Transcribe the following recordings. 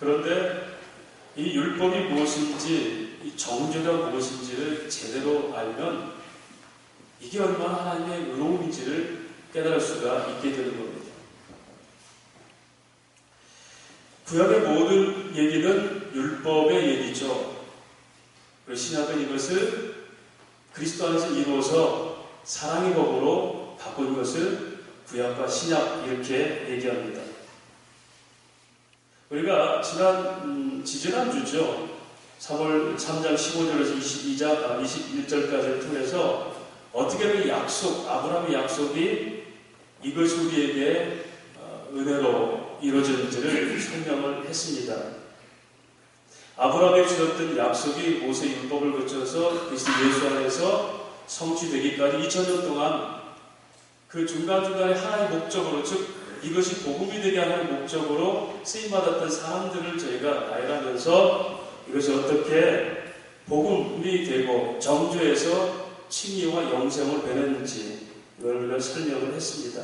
그런데 이 율법이 무엇인지, 이 정죄가 무엇인지를 제대로 알면 이게 얼마나 하나님의 의로움인지를 깨달을 수가 있게 되는 겁니다. 구약의 모든 얘기는 율법의 얘기죠. 그리고 신약은 이것을 그리스도 안에서 이루어서 사랑의 법으로 바꾼 것을 구약과 신약 이렇게 얘기합니다. 우리가 지지난주죠. 3월 3장 15절에서 21절까지를 통해서 어떻게 그 약속, 아브라함의 약속이 이것이 우리에게 은혜로 이루어졌는지를 설명을 했습니다. 아브라함에게 주셨던 약속이 모세 율법을 거쳐서 그리스도 예수 안에서 성취되기까지 2000년 동안 그 중간중간에 하나의 목적으로, 즉 이것이 복음이 되게 하는 목적으로 쓰임받았던 사람들을 저희가 나열하면서 이것이 어떻게 복음이 되고 정죄에서 칭의와 영생을 배웠는지 이걸 우리가 설명을 했습니다.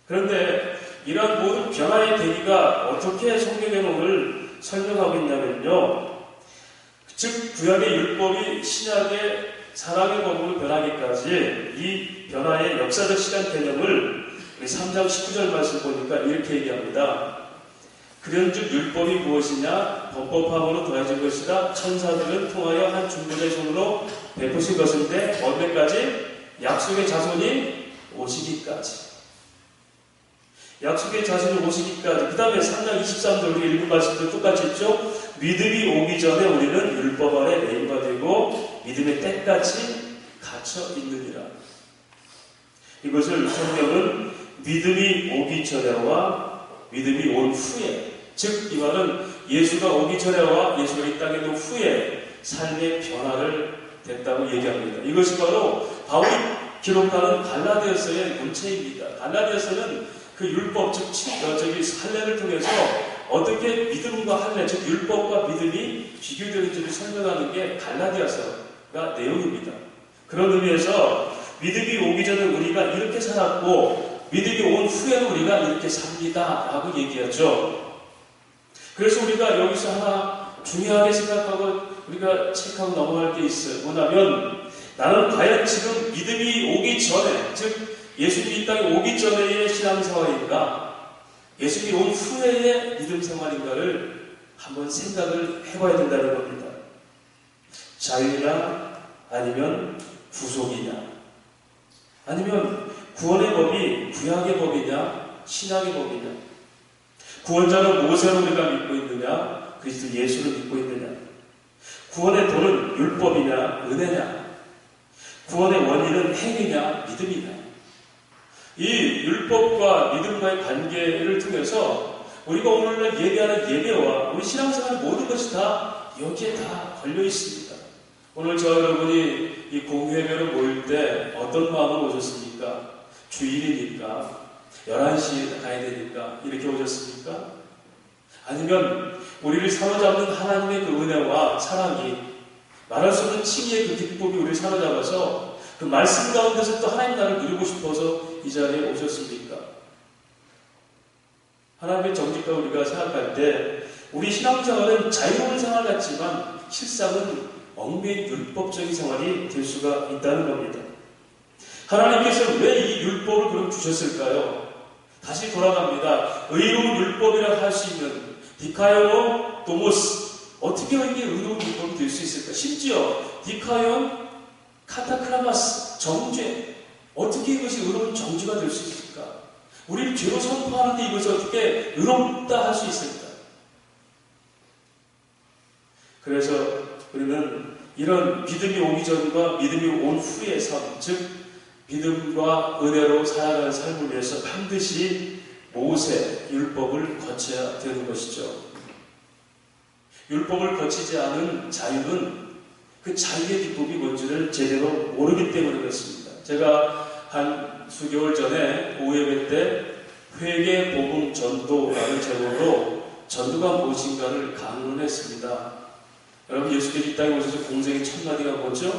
그런데 이러한 모든 변화의 계기가 어떻게 성경에 오늘 설명하고 있냐면요. 즉 구약의 율법이 신약의 사랑의 법으로 변하기까지 이 변화의 역사적 시간 개념을 우리 3장 19절 말씀 보니까 이렇게 얘기합니다. 그런즉 율법이 무엇이냐? 범법함으로 더해진 것이라 천사들은 통하여 한 중보자의 손으로 베푸신 것인데 언제까지? 약속의 자손이 오시기까지. 약속의 자손이 오시기까지. 그 다음에 3장 23절 우리 읽은 말씀도 똑같이 있죠. 믿음이 오기 전에 우리는 율법 아래 매인받고 믿음의 때까지 갇혀 있느니라. 이것을 성경은 믿음이 오기 전에와 믿음이 온 후에, 즉 이 말은 예수가 오기 전에와 예수가 이 땅에 온 후에 삶의 변화를 됐다고 얘기합니다. 이것이 바로 바울이 기록하는 갈라디아서의 문체입니다. 갈라디아서는 그 율법, 즉 할례를 통해서 어떻게 믿음과 할례, 즉 율법과 믿음이 비교되는지를 설명하는 게 갈라디아서가 내용입니다. 그런 의미에서 믿음이 오기 전에 우리가 이렇게 살았고 믿음이 온 후에는 우리가 이렇게 삽니다 라고 얘기하죠. 그래서 우리가 여기서 하나 중요하게 생각하고 우리가 체크하고 넘어갈 게 있어요. 뭐냐면 나는 과연 지금 믿음이 오기 전에, 즉 예수님이 이 땅에 오기 전의 신앙생활인가, 예수님이 온 후의 믿음 생활인가를 한번 생각을 해봐야 된다는 겁니다. 자유냐 아니면 구속이냐, 아니면 구원의 법이 구약의 법이냐 신약의 법이냐, 구원자는 모세를 우리가 믿고 있느냐 그리스도 예수를 믿고 있느냐, 구원의 도는 율법이냐 은혜냐, 구원의 원인은 행위냐 믿음이냐. 이 율법과 믿음과의 관계를 통해서 우리가 오늘날 예배하는 예배와 우리 신앙생활의 모든 것이 다 여기에 다 걸려 있습니다. 오늘 저 여러분이 이 공회배로 모일 때 어떤 마음으로 오셨습니까? 주일이니까 11시에 가야 되니까 이렇게 오셨습니까? 아니면 우리를 사로잡는 하나님의 그 은혜와 사랑이 말할 수 없는 칭의의 그 기쁨이 우리를 사로잡아서 그 말씀 가운데서 또 하나님 나라를 누리고 싶어서 이 자리에 오셨습니까? 하나님의 정직과 우리가 생각할 때 우리 신앙생활은 자유로운 생활 같지만 실상은 얽매인 율법적인 생활이 될 수가 있다는 겁니다. 하나님께서 왜 이 율법을 그럼 주셨을까요? 다시 돌아갑니다. 의로운 율법이라고 할 수 있는 디카이오 도모스, 어떻게 이게 의로운 율법이 될 수 있을까? 심지어 디카이온 카타크라마스, 정죄, 어떻게 이것이 의로운 정죄가 될 수 있을까? 우리를 죄로 선포하는데 이것이 어떻게 의롭다 할 수 있을까? 그래서 우리는 이런 믿음이 오기 전과 믿음이 온 후의 삶, 즉 믿음과 은혜로 살아가는 삶을 위해서 반드시 모세 율법을 거쳐야 되는 것이죠. 율법을 거치지 않은 자유는 그 자유의 기쁨이 뭔지를 제대로 모르기 때문에 그렇습니다. 제가 한 수개월 전에 오후예배 때 회개 복음 전도라는 제목으로 전도가 무엇인가를 강론했습니다. 여러분 예수님이 이 땅에 오셔서 공생의 첫 마디가 뭐죠?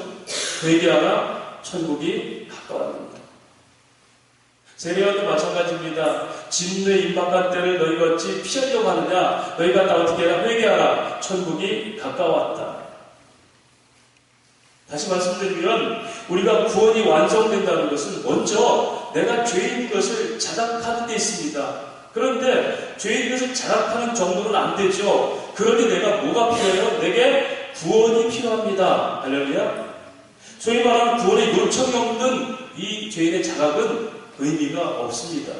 회개하라 천국이 가까웠습니다. 세례와도 마찬가지입니다. 진노의 임박한 때를 너희가 어찌 피하려고 하느냐? 너희가 다 어떻게 해라? 회개하라. 천국이 가까웠다. 다시 말씀드리면 우리가 구원이 완성된다는 것은 먼저 내가 죄인 것을 자각하는 데 있습니다. 그런데 죄인 것을 자각하는 정도는 안 되죠. 그러니 내가 뭐가 필요해요? 내게 구원이 필요합니다. 할렐루야. 소위 말하는 구원의 요청이 없는 이 죄인의 자각은 의미가 없습니다.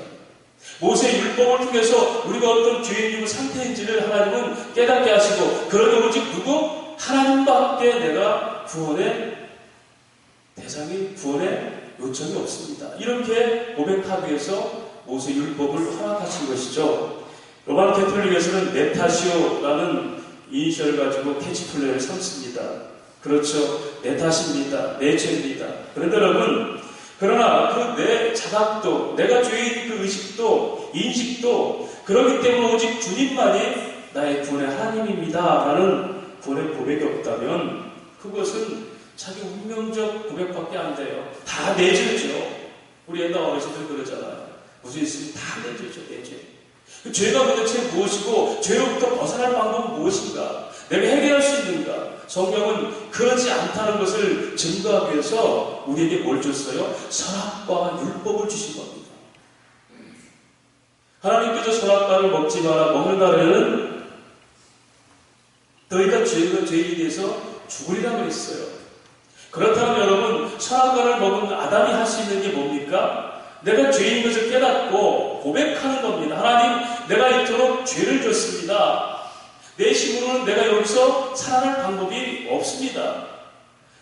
모세의 율법을 통해서 우리가 어떤 죄인이고 상태인지를 하나님은 깨닫게 하시고, 그러니 오직 누구? 하나님밖에 내가 구원의 대상이, 구원의 요청이 없습니다. 이렇게 고백하기 위해서 모세 율법을 허락하신 것이죠. 로만 캐톨릭에서는 네타시오라는 이니셜을 가지고 캐치플레이를 삼습니다. 그렇죠. 내 탓입니다. 내 죄입니다. 그런데 여러분, 그러나 그 내 자각도, 내가 죄인 그 의식도, 인식도 그렇기 때문에 오직 주님만이 나의 구원의 하나님입니다 라는 구원의 고백이 없다면 그것은 자기 운명적 고백밖에 안 돼요. 다 내 죄죠. 우리 옛날 어르신들 그러잖아요. 무슨 있으면 다 내 죄죠. 내 죄. 그 죄가 도대체 무엇이고 죄로부터 벗어날 방법은 무엇인가? 내가 해결할 수 있는가? 성경은 그러지 않다는 것을 증거하기 위해서 우리에게 뭘 줬어요? 선악과 율법을 주신 겁니다. 하나님께서 선악과를 먹지 마라. 먹는 날에는 너희가 죄인에 대해서 죽으리라 그랬어요. 그렇다면 여러분, 선악과를 먹은 아담이 할 수 있는 게 뭡니까? 내가 죄인 것을 깨닫고 고백하는 겁니다. 하나님, 내가 이토록 죄를 졌습니다. 내 힘으로는 내가 여기서 살아날 방법이 없습니다.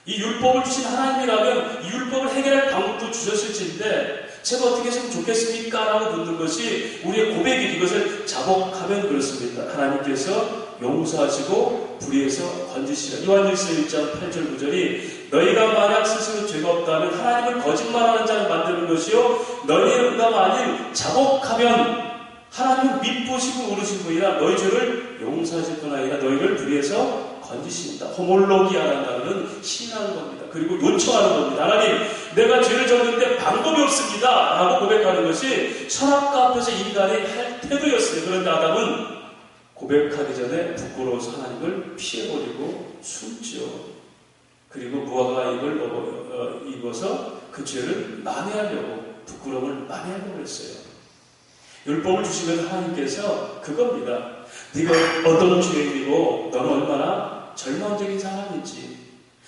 이 율법을 주신 하나님이라면 이 율법을 해결할 방법도 주셨을진데 제가 어떻게 했으면 좋겠습니까? 라고 묻는 것이 우리의 고백이, 이것을 자복하면 그렇습니다. 하나님께서 용서하시고 불의에서 건지시라. 요한일서 1장 8절 9절이 너희가 만약 스스로 죄가 없다면 하나님을 거짓말하는 자를 만드는 것이요 너희가 만일 자복하면 하나님은 미쁘시고 우르신 분이라 너희 죄를 용서하실 뿐 아니라 너희를 불의에서 건지십니다. 호몰로기아라는 단어는 신하는 겁니다. 그리고 요청하는 겁니다. 하나님, 내가 죄를 졌는데 방법이 없습니다 라고 고백하는 것이 선악과 앞에서 인간이 할 태도였어요. 그런데 아담은 고백하기 전에 부끄러워서 하나님을 피해버리고 숨죠. 그리고 무화과 잎을 입어서 그 죄를 만회하려고, 부끄러움을 만회하려고 했어요. 율법을 주시면 하나님께서 그겁니다. 네가 어떤 죄인이고 너는 얼마나 절망적인 사람인지,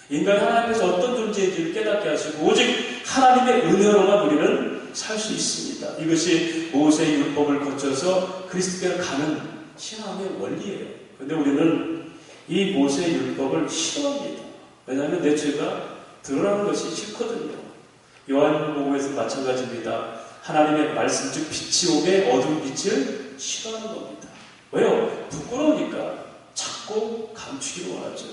인간이 하나님께서 어떤 존재인지를 깨닫게 하시고 오직 하나님의 은혜로만 우리는 살 수 있습니다. 이것이 모세의 율법을 거쳐서 그리스도께로 가는 신앙의 원리예요. 그런데 우리는 이 모세의 율법을 싫어합니다. 왜냐하면 내 죄가 드러나는 것이 싫거든요. 요한복음에서 마찬가지입니다. 하나님의 말씀, 즉 빛이 오게 어두운 빛을 싫어하는 겁니다. 왜요? 부끄러우니까 자꾸 감추기를 원하죠.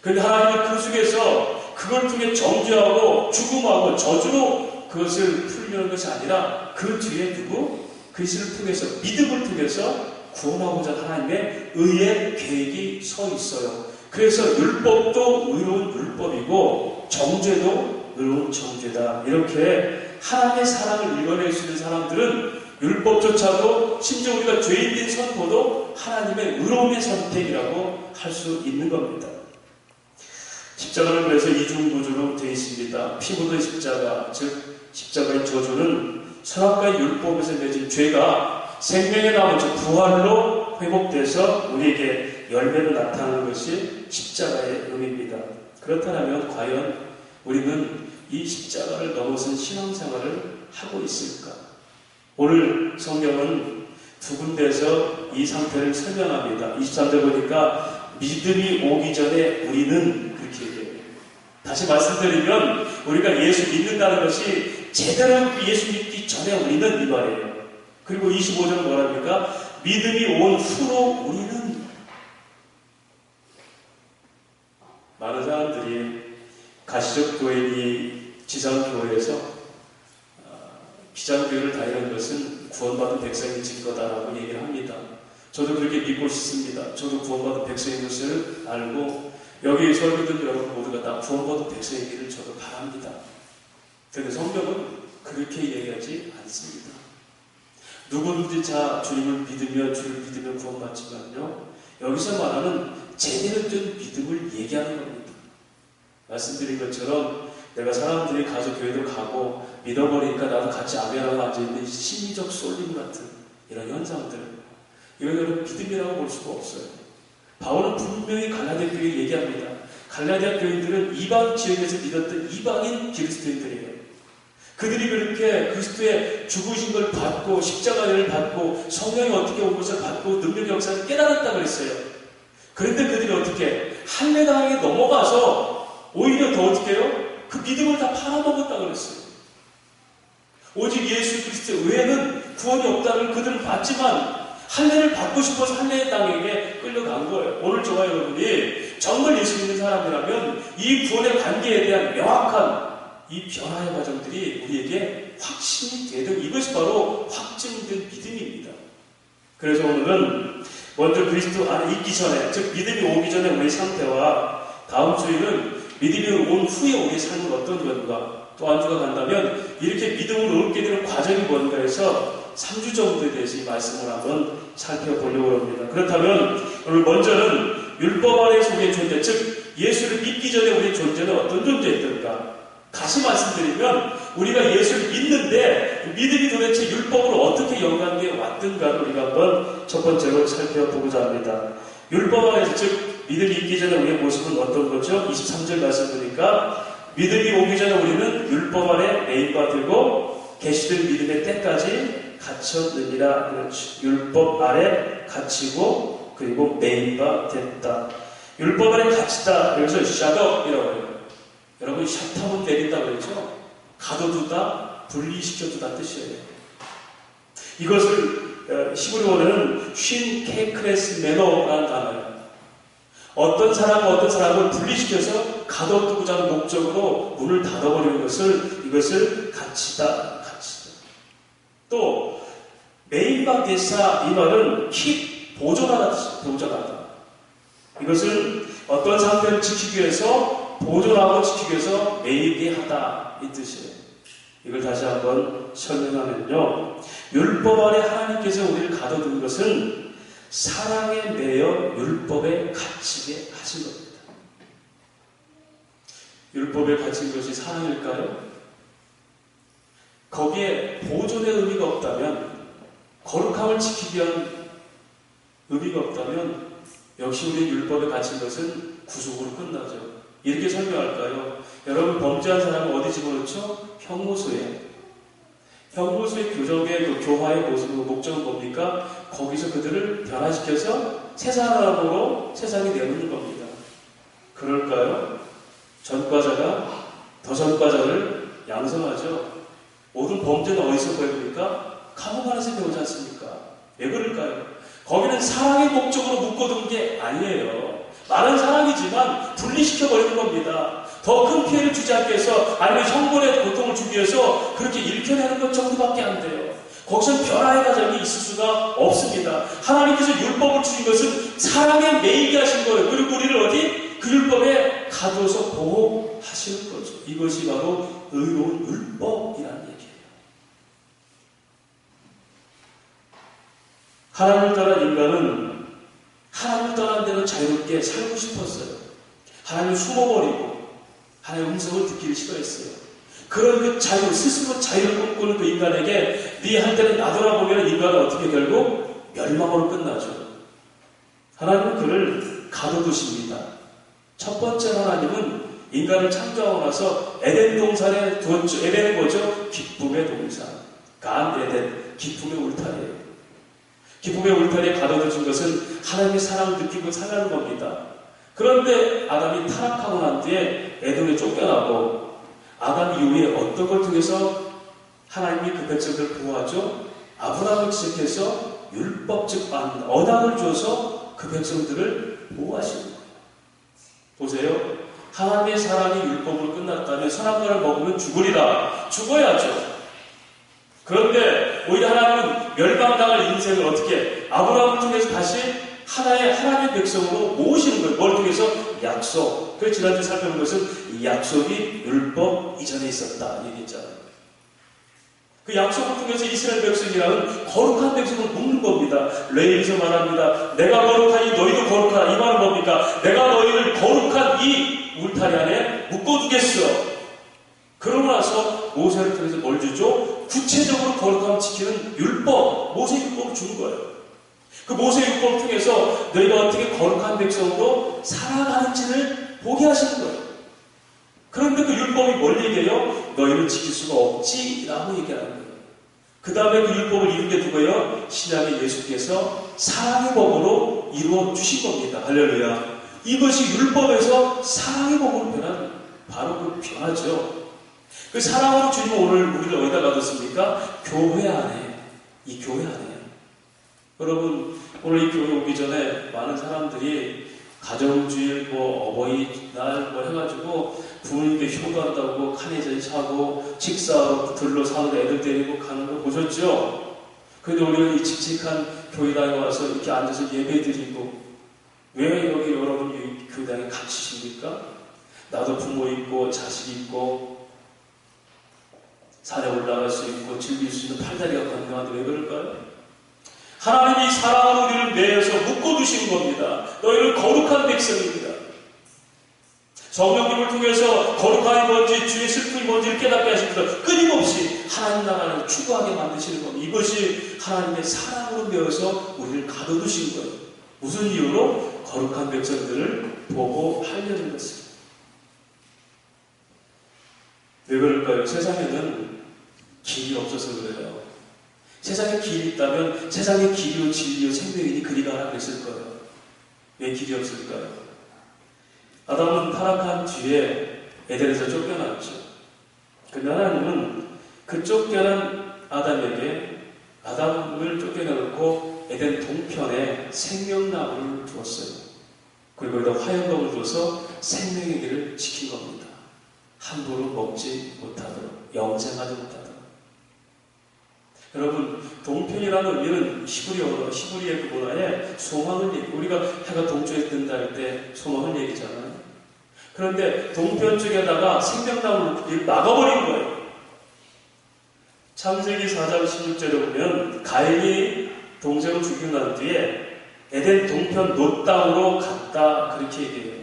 그런데 하나님은 그 속에서 그걸 통해 정죄하고 죽음하고 저주로 그것을 풀려는 것이 아니라 그 뒤에 두고 그리스도를 통해서, 믿음을 통해서 구원하고자 하나님의 의의 계획이 서 있어요. 그래서 율법도 의로운 율법이고 정죄도 의로운 정죄다. 이렇게 하나님의 사랑을 읽어낼 수 있는 사람들은 율법조차도, 심지어 우리가 죄인된 선포도 하나님의 의로움의 선택이라고 할 수 있는 겁니다. 십자가는 그래서 이중구조로 되어 있습니다. 피 묻은 십자가, 즉 십자가의 저주는 선악과의 율법에서 맺은 죄가 생명에 나온 즉 부활로 회복돼서 우리에게 열매로 나타나는 것이 십자가의 의미입니다. 그렇다면 과연 우리는 이 십자가를 넘어선 신앙생활을 하고 있을까? 오늘 성경은 두 군데에서 이 상태를 설명합니다. 23절 보니까 믿음이 오기 전에 우리는 그렇게 얘기해요. 다시 말씀드리면 우리가 예수 믿는다는 것이 제대로 예수 믿기 전에 우리는 이 말이에요. 그리고 25절 뭐랍니까? 믿음이 온 후로 우리는. 많은 사람들이 가시적 교회니 지상교회에서 기장교회를 다니는 것은 구원받은 백성이 질 거다라고 얘기를 합니다. 저도 그렇게 믿고 싶습니다. 저도 구원받은 백성인 것을 알고 여기 설교들 여러분 모두가 다 구원받은 백성이기를 저도 바랍니다. 그런데 성경은 그렇게 얘기하지 않습니다. 누구든지 자 주님을 믿으며 주를 믿으며 구원받지만요. 여기서 말하는 제대로 된 믿음을 얘기하는 겁니다. 말씀드린 것처럼 내가 사람들이 가서 교회도 가고 믿어버리니까 나도 같이 아멘하고 앉아있는 심리적 쏠림 같은 이런 현상들, 이건 여러분 믿음이라고 볼 수가 없어요. 바울은 분명히 갈라디아 교회에 얘기합니다. 갈라디아 교인들은 이방 지역에서 믿었던 이방인 그리스도인들이에요. 그들이 그렇게 그리스도의 죽으신 걸 받고 십자가를 받고 성령이 어떻게 온 것을 받고 능력 역사를 깨달았다고 그랬어요. 그런데 그들이 어떻게 할례당에 넘어가서 오히려 더 어떻게 해요? 그 믿음을 다 팔아먹었다고 그랬어요. 오직 예수 그리스도 외에는 구원이 없다는 그들은 봤지만 할례를 받고 싶어서 할례의 땅에게 끌려간 거예요. 오늘 저와 여러분이 정말 예수 믿는 사람이라면 이 구원의 관계에 대한 명확한 이 변화의 과정들이 우리에게 확신이 되는, 이것이 바로 확증된 믿음입니다. 그래서 오늘은 먼저 그리스도 안에 있기 전에, 즉 믿음이 오기 전에 우리의 상태와 다음 주일은 믿음이 온 후에 우리의 삶은 어떤 건가, 또 한 주가 간다면 이렇게 믿음을 얻게 되는 과정이 뭔가 해서 3주 정도에 대해서 이 말씀을 한번 살펴보려고 합니다. 그렇다면 오늘 먼저는 율법 아래 속의 존재, 즉 예수를 믿기 전에 우리의 존재는 어떤 존재였던가, 다시 말씀드리면 우리가 예수를 믿는데 믿음이 도대체 율법으로 어떻게 연관되어 왔던가를 우리가 한번 첫 번째로 살펴보고자 합니다. 율법 안에서, 즉 믿음이 있기 전에 우리의 모습은 어떤 거죠? 23절 말씀 보니까 믿음이 오기 전에 우리는 율법 아래 매입받고 계시된 믿음의 때까지 갇혔느니라. 그렇죠. 율법 아래 갇히고 그리고 매입받았다. 율법 아래 갇히다. 여기서 샤덕이라고 해요. 여러분 샷하면 내린다 그랬죠? 가둬두다, 분리시켜두다 뜻이에요. 이것을 히브리어로는 쉰 케크레스 매너라는 단어예요. 어떤 사람을 분리시켜서 가둬두고자 하는 목적으로 문을 닫아버리는 것을, 이것을 갇히다. 또 메인바게사, 이 말은 킵, 보존하다 뜻이에요. 보존하다. 이것은 어떤 상태를 지키기 위해서, 보존하고 지키기 위해서 매이게 하다, 이 뜻이에요. 이걸 다시 한번 설명하면요, 율법 아래 하나님께서 우리를 가둬둔 것은 사랑에 매여 율법에 갇히게 하신 겁니다. 율법에 갇힌 것이 사랑일까요? 거기에 보존의 의미가 없다면, 거룩함을 지키기 위한 의미가 없다면 역시 우리 율법에 갇힌 것은 구속으로 끝나죠. 이렇게 설명할까요? 여러분, 범죄한 사람은 어디 집어넣죠? 형무소에. 형무소의 교정의 그 교화의 목적은 뭡니까? 거기서 그들을 변화시켜서 새 사람으로 세상에 내놓는 겁니다. 그럴까요? 전과자가 더 전과자를 양성하죠. 모든 범죄는 어디서 보입니까? 감옥 안에서 배우지 않습니까? 왜 그럴까요? 거기는 사랑의 목적으로 묶어둔 게 아니에요. 말은 사랑이지만 분리시켜버리는 겁니다. 더 큰 피해를 주지 않기 위해서, 아니면 형벌의 고통을 주기 위해서 그렇게 일켜내는 것 정도밖에 안 돼요. 거기서 변화의 과정이 있을 수가 없습니다. 하나님께서 율법을 주신 것은 사랑에 매이게 하신 거예요. 그리고 우리를 어디? 그 율법에 가두어서 보호하시는 거죠. 이것이 바로 의로운 율법이라는 얘기예요. 하나님을 떠난 인간은 하나님을 떠난 데는 자유롭게 살고 싶었어요. 하나님을 숨어버리고 하나님의 음성을 듣기를 싫어했어요. 그런 그 자유, 스스로 자유를 꿈꾸는 그 인간에게 네 한때는 놔둬라보면 인간은 어떻게 결국 멸망으로 끝나죠. 하나님은 그를 가둬두십니다. 첫 번째 하나님은 인간을 창조하고 나서 에덴 동산에 두었죠. 에덴은 뭐죠? 기쁨의 동산. 간 에덴, 기쁨의 울타리예요. 기쁨의 울타리에 가둬두신 것은 하나님의 사랑을 느끼고 살라는 겁니다. 그런데 아담이 타락하고 난 뒤에 에덴에 쫓겨나고 아담 이후에 어떤 걸 통해서 하나님이 그 백성들을 보호하죠? 아브라함을 지적해서 율법, 즉 언약을 줘서 그 백성들을 보호하시는 거예요. 보세요. 하나님의 사랑이 율법으로 끝났다면 선악과를 먹으면 죽으리라. 죽어야죠. 그런데 오히려 하나님은 멸망당할 인생을 어떻게 아브라함을 통해서 다시 하나님의 백성으로 모으시는 거예요. 뭘 통해서? 약속. 그래서 지난주에 살펴본 것은 이 약속이 율법 이전에 있었다 얘기했잖아요. 그 약속을 통해서 이스라엘 백성이라는 거룩한 백성을 묶는 겁니다. 레위기서 말합니다. 내가 거룩하니 너희도 거룩하다. 이 말은 뭡니까? 내가 너희를 거룩한 이 울타리 안에 묶어두겠어. 그러고 나서 모세를 통해서 뭘 주죠? 구체적으로 거룩함을 지키는 율법, 모세 율법을 준 거예요. 그 모세 율법을 통해서 너희가 어떻게 거룩한 백성으로 살아가는지를 보게 하시는 거예요. 그런데 그 율법이 뭘 얘기해요? 너희는 지킬 수가 없지 라고 얘기하는 거예요. 그 다음에 그 율법을 이루게 두고요, 신약의 예수께서 사랑의 법으로 이루어 주신 겁니다. 할렐루야. 이것이 율법에서 사랑의 법으로 변한 바로 그 변화죠. 그 사랑으로 주님은 오늘 우리를 어디다 가뒀습니까? 교회 안에. 이 교회 안에. 여러분, 오늘 이 교회 오기 전에 많은 사람들이 가정주일, 어버이날 해가지고 부모님께 효도한다고 카네이션 사고 식사로 들러 사는 애들 데리고 가는 거 보셨죠? 그런데 우리는 이 칙칙한 교회당에 와서 이렇게 앉아서 예배 드리고, 왜 여기 여러분 이 교회당에 갇히십니까? 나도 부모 있고 자식 있고 산에 올라갈 수 있고 즐길 수 있는 팔다리가 건강한데 왜 그럴까요? 하나님이 사랑으로 우리를 내어서 묶어두신 겁니다. 너희는 거룩한 백성입니다. 성령님을 통해서 거룩함이 뭔지, 주의 슬픔이 뭔지를 깨닫게 하십니다. 끊임없이 하나님 나라를 추구하게 만드시는 겁니다. 이것이 하나님의 사랑으로 내어서 우리를 가둬두신 거예요. 무슨 이유로? 거룩한 백성들을 보고 하려는 것입니다. 왜 그럴까요? 세상에는 길이 없어서 그래요. 세상에 길이 있다면 세상에 길이요 진리요 생명이니 그리 가라 그랬을 거예요. 왜 길이 없을까요? 아담은 타락한 뒤에 에덴에서 쫓겨났죠. 그런데 하나님은 그 쫓겨난 아담을 쫓겨내놓고 에덴 동편에 생명나무를 두었어요. 그리고 여기다 화염병을 둬서 생명의 길을 지킨 겁니다. 함부로 먹지 못하도록, 영생하지 못하도록. 여러분, 동편이라는 의미는 히브리의 그 문화에 소망을 얘기해요. 우리가 해가 동쪽에 뜬다 할 때 소망을 얘기잖아요. 그런데 동편 쪽에다가 생명나무를 막아버린 거예요. 창세기 4장 16절에 보면 가인이 동생을 죽이고 난 뒤에 에덴 동편 놋 땅으로 갔다 그렇게 얘기해요.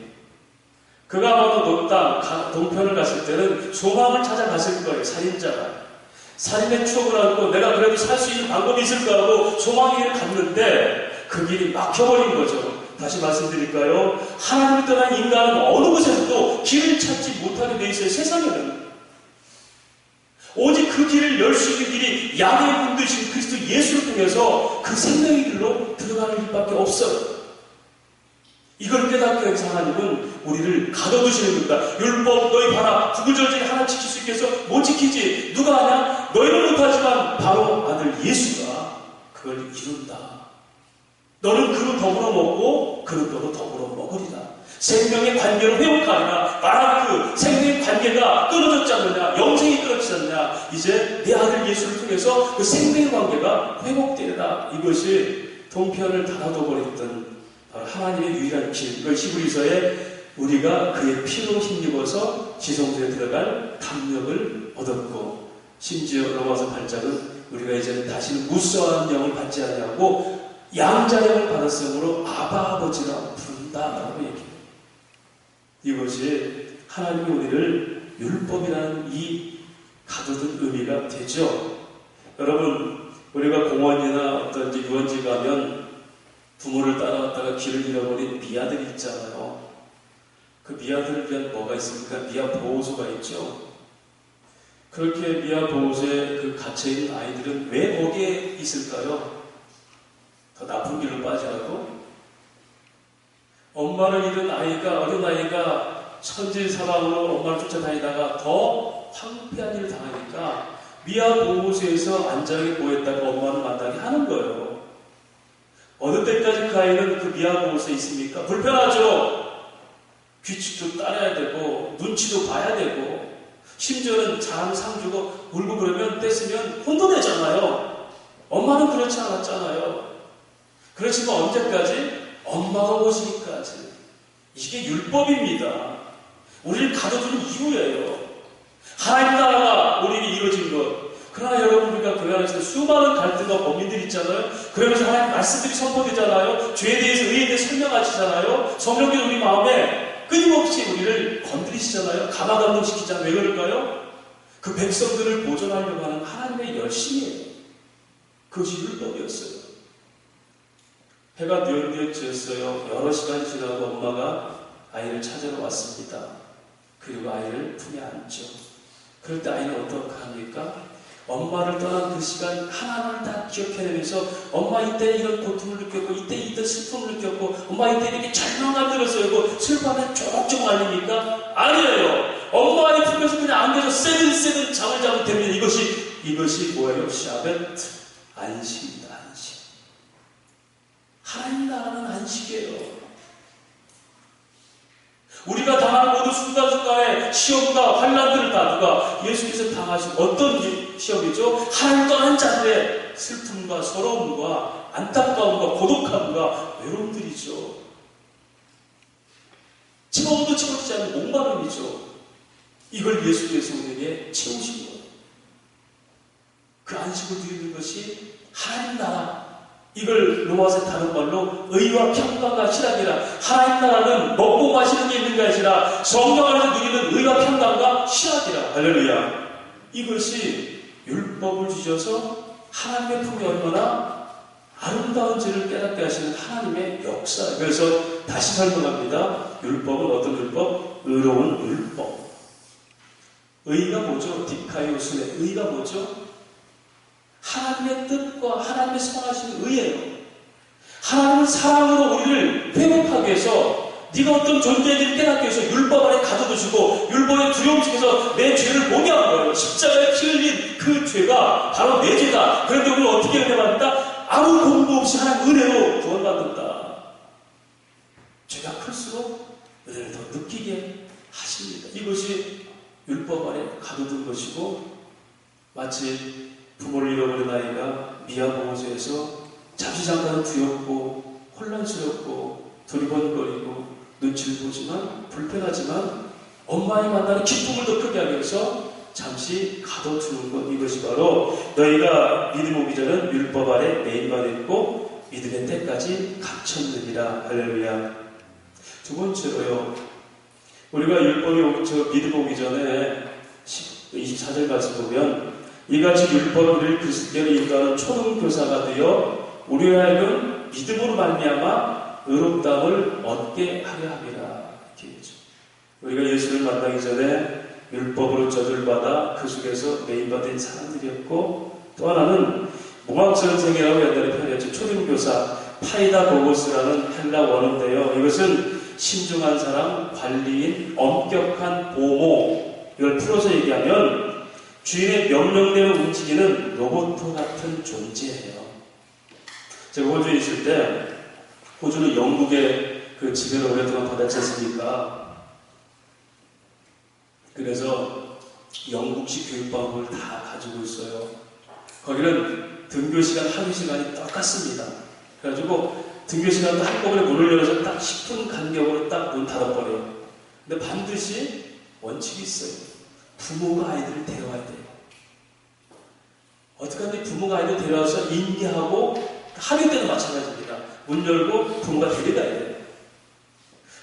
그가 아마도 놋 땅, 동편을 갔을 때는 소망을 찾아갔을 거예요. 살인자가. 살인의 추억을 안고 내가 그래도 살 수 있는 방법이 있을까 하고 소망의 길을 갔는데 그 길이 막혀버린 거죠. 다시 말씀드릴까요? 하나님을 떠난 인간은 어느 곳에서도 길을 찾지 못하게 돼 있어요. 세상에는. 오직 그 길을 열 수 있는 길이 양의 문 되신 그리스도 예수를 통해서 그 생명의 길로 들어가는 길밖에 없어요. 이걸 깨닫게 해서 하나님은 우리를 가둬두시는 겁니다. 율법 너희 봐라. 구구절절히 하나 지킬 수 있겠어? 못 지키지. 누가 하냐? 너희는 못하지만 바로 아들 예수가 그걸 이룬다. 너는 그로 더불어 먹고 그는 너로 더불어 먹으리라. 생명의 관계를 회복하리라. 말한 그 생명의 관계가 끊어졌지 않느냐? 영생이 끊어지지 않느냐? 이제 내 아들 예수를 통해서 그 생명의 관계가 회복되리라. 이것이 동편을 닫아둬버렸던 하나님의 유일한 길, 이걸 히브리서에 우리가 그의 피로 힘입어서 지성소에 들어갈 담력을 얻었고, 심지어 로마서 8장은 우리가 이제 다시는 무수한 영을 받지 아니하고 양자영을 받았으므로 아바 아버지라 부른다라고 얘기해요. 이것이 하나님이 우리를 율법이라는 이 가둬둔 의미가 되죠. 여러분, 우리가 공원이나 어떤 유원지 가면 부모를 따라갔다가 길을 잃어버린 미아들이 있잖아요. 그 미아들을 위한 뭐가 있습니까? 미아 보호소가 있죠. 그렇게 미아 보호소에 그 갇혀있는 아이들은 왜 거기에 있을까요? 더 나쁜 길로 빠지라고? 엄마를 잃은 아이가, 어린 아이가 천지사방으로 엄마를 쫓아다니다가 더 황폐한 일을 당하니까 미아 보호소에서 안전하게 보호했다가 엄마를 만나게 하는 거예요. 어느 때까지 그 아이는 그 미아 보호소에 있습니까? 불편하죠? 규칙도 따라야 되고 눈치도 봐야 되고 심지어는 장 상주고 울고 그러면 떼쓰면 혼도 내잖아요. 엄마는 그렇지 않았잖아요. 그렇지만 언제까지? 엄마가 오시기까지. 이게 율법입니다. 우리를 가둬두는 이유예요. 하나님 나라가 우리에게 이루어진 것, 그러나 여러분, 우리가 교회 안에서 수많은 갈등과 범민들이 있잖아요. 그러면서 하나님 말씀들이 선포되잖아요. 죄에 대해서, 의에 대해서 설명하시잖아요. 성령께서 우리 마음에 끊임없이 우리를 건드리시잖아요. 가마감동시키잖아요. 왜 그럴까요? 그 백성들을 보존하려고 하는 하나님의 열심이에요. 그것이 율법이었어요. 해가 뉘엿뉘엿 지었어요. 여러 시간이 지나고 엄마가 아이를 찾으러 왔습니다. 그리고 아이를 품에 안죠. 그럴 때 아이는 어떻게 합니까? 엄마를 떠난 그 시간 하나하나를 다 기억해내면서 엄마 이때 이런 고통을 느꼈고 이때 이런 슬픔을 느꼈고 엄마 이때 이렇게 절망감 들었어요. 그 슬퍼하면 조금 말립니까? 아니에요. 엄마의 품에서 그냥 안겨서 세든 잠을 자면 됩니다. 이것이 뭐예요? 샤벳, 안식입니다. 안식. 하나님 나라는 안식이에요. 우리가 당하는 모든 순간순간의 시험과 환난들을 다 누가 예수께서 당하신 어떤 시험이죠? 하나님 떠난 자들의 슬픔과 서러움과 안타까움과 고독함과 외로움들이죠. 채워도 채워지지 않는 목마름이죠. 이걸 예수께서 우리에게 채우신 거예요. 그 안식을 드리는 것이 하나님 나라. 이걸 로마서 다른 말로 의와 평강과 희락이라. 하나님 나라는 먹고 마시는 게 있는 것이 아니라 성령 안에서 누리는 의와 평강과 희락이라. 할렐루야. 이것이 율법을 주셔서 하나님의 품이 얼마나 아름다운지를 깨닫게 하시는 하나님의 역사. 그래서 다시 설명합니다. 율법은 어떤 율법? 의로운 율법. 의가 뭐죠? 디카이오스의 의가 뭐죠? 하나님의 뜻과 하나님의 선하신 의예요. 하나님은 사랑으로 우리를 회복하기 위해서 네가 어떤 존재인지를 깨닫기 위해서 율법 안에 가둬두시고 율법의 두려움 속에서 내 죄를 보게 한 거예요. 십자가에 피 흘린 그 죄가 바로 내 죄다. 그런데 우리는 어떻게 은혜받는다? 아무 공부 없이 하나님 은혜로 구원받는다. 죄가 클수록 은혜를 더 느끼게 하십니다. 이것이 율법 안에 가둬둔 것이고 마치 부모를 잃어버린 아이가 미아보호소에서 잠시 잠깐 두렵고 혼란스럽고 두리번거리고 눈치를 보지만 불편하지만 엄마의 만나는 기쁨을 더 크게 하기 위해서 잠시 가둬두는 것. 이것이 바로 너희가 믿음 오기 전은 율법 아래 매인만 했고 믿음의 때까지 갇혔느니라. 할렐루야. 두 번째로요, 우리가 믿음 오기 전에 24절 말씀 보면 이같이 율법을 그리스도께로 인도하는 초등교사가 되어 우리로 하여금 믿음으로 말미암아 의롭다함을 얻게 하려 함이라. 이렇게 얘기죠. 우리가 예수를 만나기 전에 율법으로 저주받아 그 속에서 매인받은 사람들이었고, 또 하나는 몽학선생이라고 옛날에 표현했죠. 초등교사 파이다고고스라는 헬라 원어인데요. 이것은 신중한 사람, 관리인, 엄격한 보모. 이걸 풀어서 얘기하면 주인의 명령대로 움직이는 로봇 같은 존재예요. 제가 호주에 있을 때, 호주는 영국의 그 지배를 오랫동안 받았지 않습니까? 그래서 영국식 교육방법을 다 가지고 있어요. 거기는 등교 시간, 학위 시간이 똑같습니다. 그래가지고 등교 시간도 한꺼번에 문을 열어서 딱 10분 간격으로 딱 문 닫아버려요. 근데 반드시 원칙이 있어요. 부모가 아이들을 데려와야 돼요. 어떻게 하든 부모가 아이들 데려와서 인계하고 학교 때는 마찬가지입니다. 문 열고 부모가 데려가야 돼요.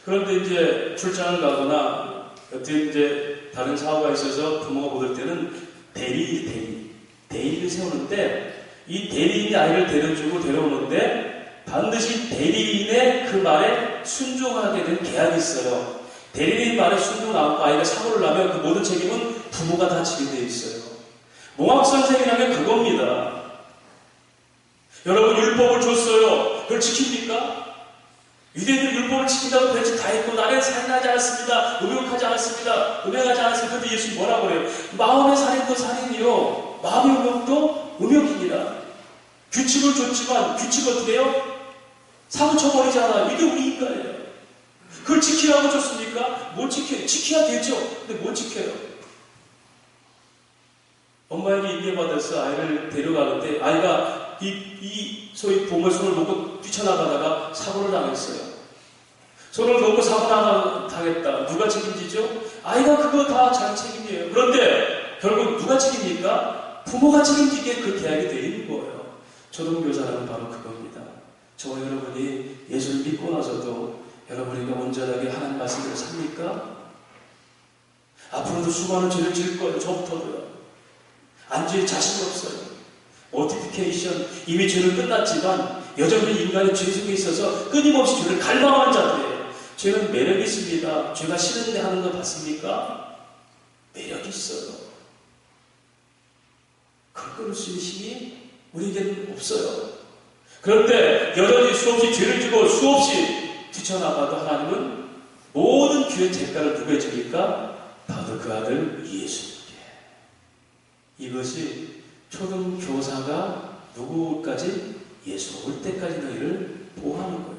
그런데 이제 출장을 가거나 어떻게 이제 다른 사고가 있어서 부모가 못 올 때는 대리를 세우는데 이 대리인이 아이를 데려주고 데려오는데 반드시 대리인의 그 말에 순종하게 된 계약이 있어요. 대리인 말에 순종 않고 아이가 사고를 나면 그 모든 책임은 부모가 다 지게 되어 있어요. 몽학선생이라면 그겁니다. 여러분, 율법을 줬어요. 그걸 지킵니까? 유대인들이 율법을 지킨다고 벤치 다 했고 나는 살인하지 않았습니다. 음욕하지 않았습니다. 음행하지 않았습니다. 그런데 예수님 뭐라고 그래요? 마음의 살인도 살인이요, 마음의 음욕도 음욕입니다. 규칙을 줬지만 규칙 어떻게 해요? 사고 쳐버리잖아. 이게 우리 인간이에요. 그걸 지키라고 줬습니까? 못 지켜요. 지켜야 되죠. 근데 못 지켜요. 엄마에게 인계받아서 아이를 데려가는데 아이가 소위 부모의 손을 놓고 뛰쳐나가다가 사고를 당했어요. 손을 놓고 사고 당했다. 누가 책임지죠? 아이가 그거 다 자기 책임이에요. 그런데 결국 누가 책임입니까? 부모가 책임지기에 그 계약이 되어 있는 거예요. 초등교사라는 바로 그겁니다. 저와 여러분이 예수를 믿고 나서도 여러분이가 온전하게 하나님 말씀대로 삽니까? 앞으로도 수많은 죄를 지을 거예요. 저부터도요. 안죄에 자신 없어요. 모티피케이션, 이미 죄는 끝났지만 여전히 인간의 죄 속에 있어서 끊임없이 죄를 갈망하는 자들이에요. 죄는 매력이 있습니다. 죄가 싫은데 하는 거 봤습니까? 매력이 있어요. 그걸 끊을 수 있는 힘이 우리에게는 없어요. 그런데 여전히 수없이 죄를 지고 수없이 뛰쳐나가도 하나님은 모든 귀한 대가를 누구에 줍니까? 바로 그 아들 예수님께. 이것이 초등교사가 누구까지? 예수 올 때까지 너희를 보호하는 거예요.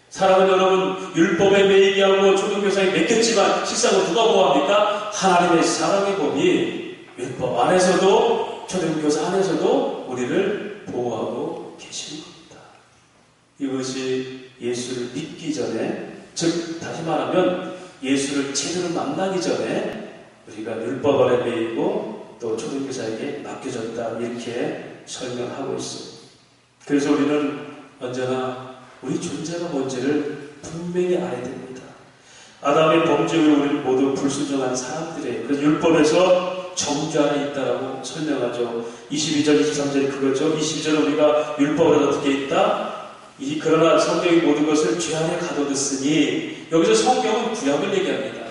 사랑하는 여러분, 율법에 매이하고 초등교사에 맡겼지만 실상은 누가 보호합니까? 하나님의 사랑의 법이 율법 안에서도 초등교사 안에서도 우리를 보호하고 계시는 겁니다. 이것이 예수를 믿기 전에, 즉 다시 말하면 예수를 제대로 만나기 전에 우리가 율법 아래 매이고 또 초등교사에게 맡겨졌다, 이렇게 설명하고 있습니다. 그래서 우리는 언제나 우리 존재가 뭔지를 분명히 알아야 됩니다. 아담의 범죄로 우리는 모두 불순종한 사람들이에요. 그래서 율법에서 정죄 안에 있다라고 설명하죠. 22절, 23절이 그거죠. 22절은 우리가 율법에 어떻게 있다? 그러나 성경이 모든 것을 죄 안에 가둬뒀으니, 여기서 성경은 구약을 얘기합니다.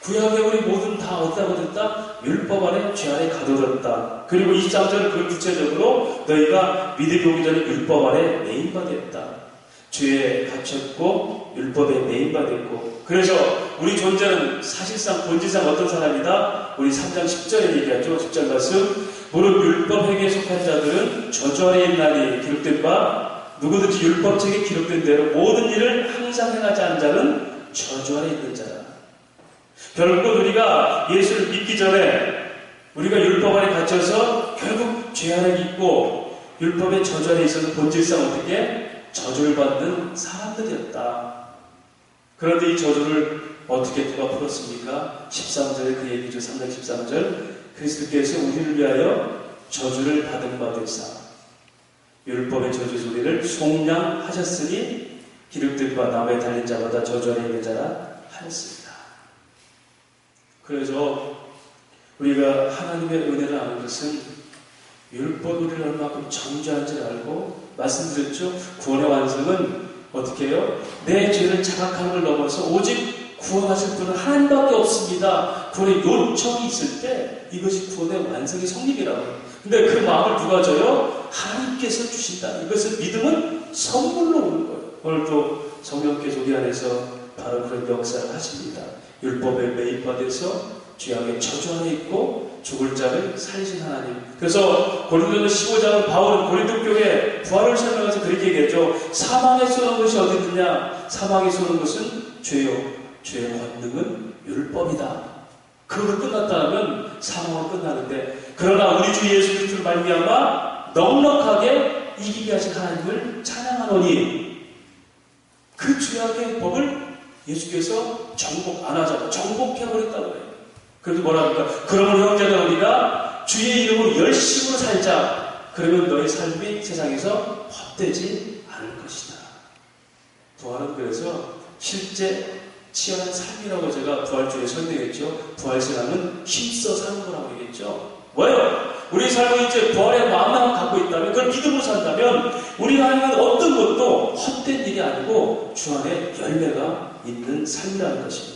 구약에 우리 모든 다 어디다 가뒀다? 율법 안에, 죄 안에 가둬뒀다. 그리고 23절은 그걸 구체적으로 너희가 믿음이 오기 전에 율법 안에 매인바 됐다. 죄에 갇혔고 율법에 매인바 됐고. 그래서 우리 존재는 사실상 본질상 어떤 사람이다? 우리 3장 10절에 얘기하죠. 10절 말씀. 무릇 율법 행위에 속한 자들은 저주 아래 있나니 기록된 바, 누구든지 율법책에 기록된 대로 모든 일을 항상 행하지 않은 자는 저주 아래 있는 자라. 결국 우리가 예수를 믿기 전에 우리가 율법 안에 갇혀서 결국 죄 안에 있고 율법의 저주 안에 있어서 본질상 어떻게? 저주를 받는 사람들이었다. 그런데 이 저주를 어떻게 누가 풀었습니까? 13절에 그 얘기죠. 3장 13절. 그리스도께서 우리를 위하여 저주를 받은 바 되사 율법의 저주 소리를 속량하셨으니 기록된 바 나무에 달린 자마다 저주 안에 있는 자라 하였습니다. 그래서 우리가 하나님의 은혜를 아는 것은 율법 우리를 얼마큼 정죄한지를 알고, 말씀드렸죠. 구원의 완성은 어떻게 해요? 내 죄를 자각하는 걸 넘어서 오직 구원하실 분은 하나님밖에 없습니다. 구원의 요청이 있을 때 이것이 구원의 완성의 성립이라고. 근데 그 마음을 누가 줘요? 하나님께서 주신다. 이것을 믿음은 선물로 오는 거예요. 오늘도 성령께서 우리 안에서 바로 그런 역사를 하십니다. 율법에 매입받아서 죄악의 저주 안에 있고 죽을 자를 살리신 하나님. 그래서 고린도전서 15장은 바울은 고린도 교회 부활을 설명해서 그렇게 얘기했죠. 사망에 쏘는 것이 어디 있느냐? 사망에 쏘는 것은 죄요. 죄의 권능은 율법이다. 그걸로 끝났다면 사망은 끝나는데, 그러나 우리 주 예수 그리스도를 말미암아 넉넉하게 이기게 하신 하나님을 찬양하노니, 그 죄악의 법을 예수께서 정복 안 하자고 정복해버렸다고 해요. 그래서 뭐라 합니까? 그러면 형제들 우리가 주의 이름으로 열심으로 살자. 그러면 너의 삶이 세상에서 헛되지 않을 것이다. 부활은 그래서 실제 치열한 삶이라고 제가 부활주에 설명했죠. 부활신앙은 힘써 사는 거라고 얘기했죠. 뭐예요? 우리 삶은 이제 부활의 마음만 갖고 있다면, 그걸 믿음으로 산다면 우리 안에는 어떤 것도 헛된 일이 아니고 주 안에 열매가 있는 삶이라는 것입니다.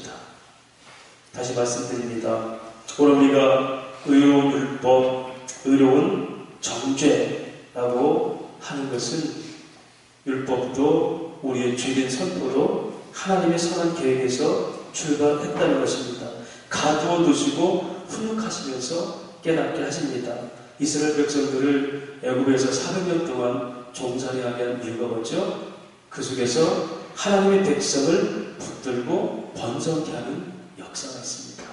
다시 말씀드립니다. 오늘 우리가 의로운 율법, 의로운 정죄라고 하는 것은 율법도 우리의 죄된 선포도 하나님의 선한 계획에서 출발했다는 것입니다. 가두어 두시고 훈육하시면서 깨닫게 하십니다. 이스라엘 백성들을 애굽에서 400년 동안 종살이하게 한 이유가 뭐죠? 그 속에서 하나님의 백성을 붙들고 번성케 하는 역사가 있습니다.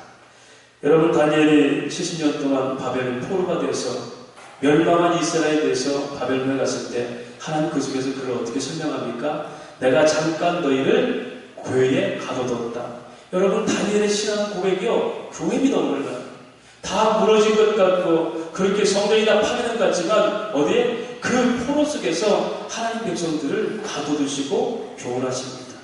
여러분, 다니엘이 70년 동안 바벨론 포로가 돼서 멸망한 이스라엘에 대해서 바벨론에 갔을 때 하나님 그 속에서 그를 어떻게 설명합니까? 내가 잠깐 너희를 교회에 가둬뒀다. 여러분, 다니엘의 신앙 고백이요, 교회 믿어버려요. 다 무너진 것 같고 그렇게 성전이 다 파괴된 것 같지만 어디에? 그 포로 속에서 하나님 백성들을 가둬두시고 교훈하십니다.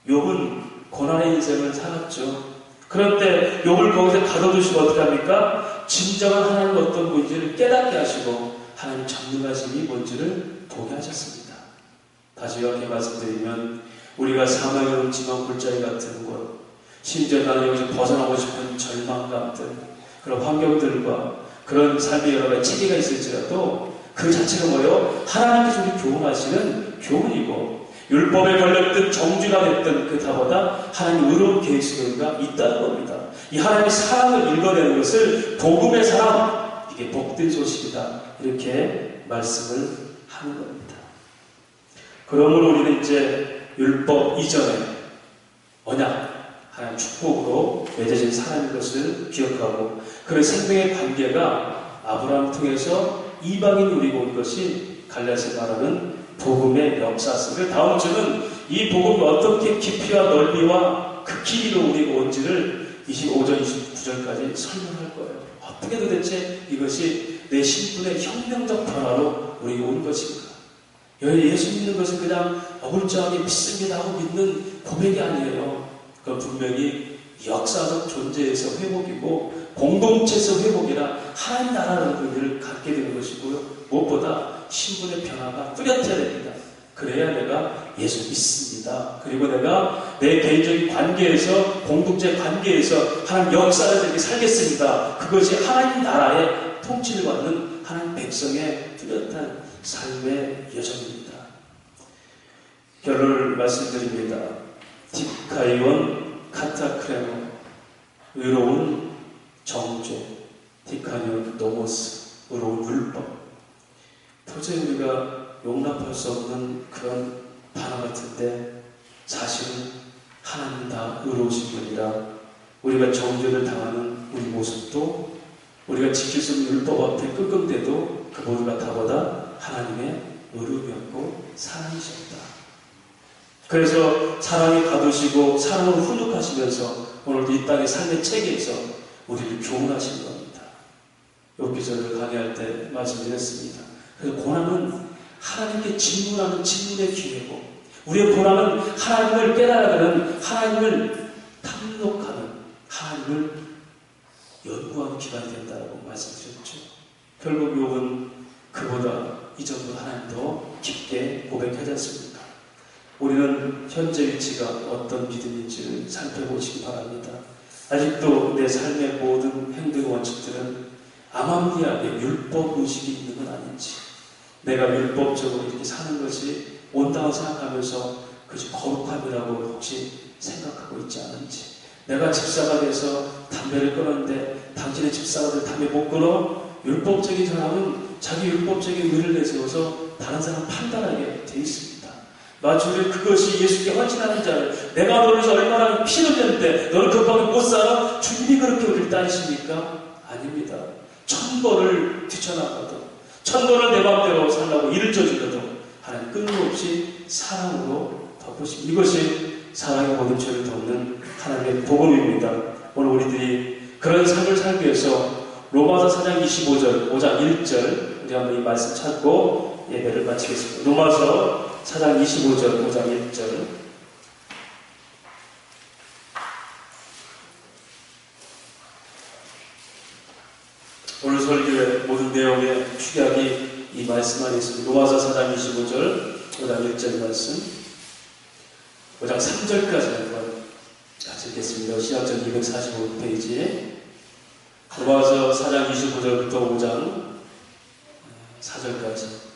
욥은 고난의 인생을 살았죠. 그런데 욥을 거기서 가둬두시고 어떻게 합니까? 진정한 하나님 어떤 분인지를 깨닫게 하시고 하나님 전능하심이 뭔지를 보게 하셨습니다. 다시 이렇게 말씀드리면 우리가 사망의 지만 골짜기 같은 곳, 심지어 나는 여기서 벗어나고 싶은 절망감들, 그런 환경들과 그런 삶의 여러 가지 체계가 있을지라도 그 자체가 뭐예요? 하나님께서 우리 교훈하시는 교훈이고 율법에 걸렸든 정죄가 됐든 그 다보다 하나님 의로운 계획 속에가 있다는 겁니다. 이 하나님의 사랑을 읽어내는 것을 복음의 사랑, 이게 복된 소식이다, 이렇게 말씀을 하는 겁니다. 그러므로 우리는 이제 율법 이전에 언약, 하나님 축복으로 맺어진 사람인 것을 기억하고 그런 생명의 관계가 아브라함을 통해서 이방인이 누리고 온 것이 갈라디아서 말하는 복음의 역사성을, 다음 주는 이 복음이 어떻게 깊이와 넓이와 그 길이로 우리가 온지를 25절, 29절까지 설명할 거예요. 어떻게 도대체 이것이 내 신분의 혁명적 변화로 우리가 온 것인가? 예수 믿는 것은 그냥 어물쩡하게 믿습니다 하고 믿는 고백이 아니에요. 그건 분명히 역사적 존재에서 회복이고 공동체에서 회복이라 하나님 나라라는 의미를 갖게 되는 것이고요. 무엇보다 신분의 변화가 뚜렷해야 됩니다. 그래야 내가 예수 믿습니다. 그리고 내가 내 개인적인 관계에서, 공동체 관계에서 하나님 역사를 이렇게 살겠습니다. 그것이 하나님 나라의 통치를 받는 하나님 백성의 뚜렷한 삶의 여정입니다. 결론을 말씀드립니다. 디카이온 카타크레노, 의로운 정죄, 디카이온 노모스, 의로운 율법. 도저히 우리가 용납할 수 없는 그런 단어 같은데 사실은 하나님 다 의로우신 분이라 우리가 정죄를 당하는 우리 모습도, 우리가 지킬 수 없는 율법 앞에 끙끙대도 그 모두가 다보다 하나님의 의로움이었고 사랑이셨다. 그래서 사랑에 가두시고 사랑으로 훈육하시면서 오늘도 이 땅의 삶의 체계에서 우리를 교훈하시는 겁니다. 욥기서를 강의할 때 말씀드렸습니다. 그래서 고난은 하나님께 질문하는 질문의 기회고 우리의 고난은 하나님을 깨달아가는, 하나님을 탐욕하는, 하나님을 연구하는 기간이 된다고 말씀드렸죠. 결국 욥은 그보다 이전보다 하나님 더 깊게 고백하지 않습니까? 우리는 현재 위치가 어떤 믿음인지를 살펴보시기 바랍니다. 아직도 내 삶의 모든 행동 원칙들은 암암리하게 율법 의식이 있는 건 아닌지, 내가 율법적으로 이렇게 사는 것이 온다고 생각하면서 그것이 거룩함이라고 혹시 생각하고 있지 않은지, 내가 집사가 돼서 담배를 끊었는데 당신의 집사가 담배 못 끊어? 율법적인 사람은 자기 율법적인 의를 내세워서 다른 사람 판단하게 돼 있습니다. 마치 우리 그것이 예수께 헌신하는 자를, 내가 너를 위해서 얼마나 피를 흘렸는데 너는 그밖에 못 살아? 주님이 그렇게 우리를 따르십니까? 아닙니다. 천벌을 뛰쳐나가도, 천벌을 내 맘대로 살라고 일을 저질러도 하나님 끊임없이 사랑으로 덮으십니다. 이것이 사랑의 모든 죄를 덮는 하나님의 복음입니다. 오늘 우리들이 그런 삶을 살기 위해서 로마서 4장 25절, 5장 1절 우리 한번 이 말씀 찾고 예배를 마치겠습니다. 로마서 4장 25절, 5장 1절. 오늘 설교의 모든 내용의 축약이 이 말씀 안에 있습니다. 로마서 4장 25절, 5장 1절 말씀. 5장 3절까지 한번 같이 읽겠습니다. 시작전 245페이지. 로마서 4장 25절부터 5장 4절까지.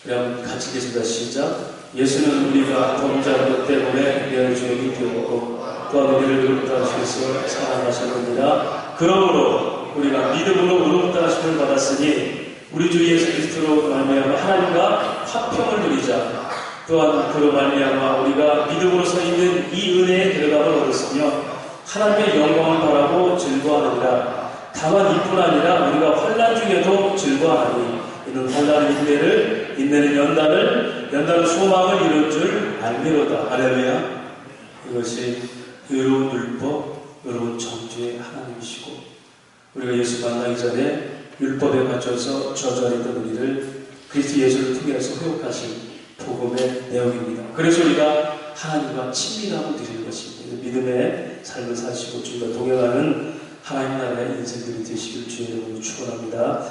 우리 한번 같이 읽겠습니다. 시작. 예수는 우리가 범죄한 것 때문에 내 죄인이 되었고 또한 우리를 의롭다 하셔서 사랑하셨느니라. 그러므로 우리가 믿음으로 의롭다 하심을 받았으니 우리 주 예수 그리스도로 말미암아 하나님과 화평을 누리자. 또한 그로 말미암아 우리가 믿음으로 서 있는 이 은혜의 대답을 얻었으며 하나님의 영광을 바라고 즐거워하느니라. 다만 이뿐 아니라 우리가 환난 중에도 즐거워하니 이는 환난은 인내를, 인내는 연단을, 연단은 소망을 이룰 줄 알미로다. 할렐루야. 이것이 의로운 율법, 의로운 정죄의 하나님이시고 우리가 예수 만나기 전에 율법에 맞춰서 저주하던 우리를 그리스도 예수를 통해서 회복하신 복음의 내용입니다. 그래서 우리가 하나님과 친밀함을 누리는 것입니다. 믿음의 삶을 사시고 주님과 동행하는 하나님 나라의 인생들이 되시길 주의 이름으로 축원합니다.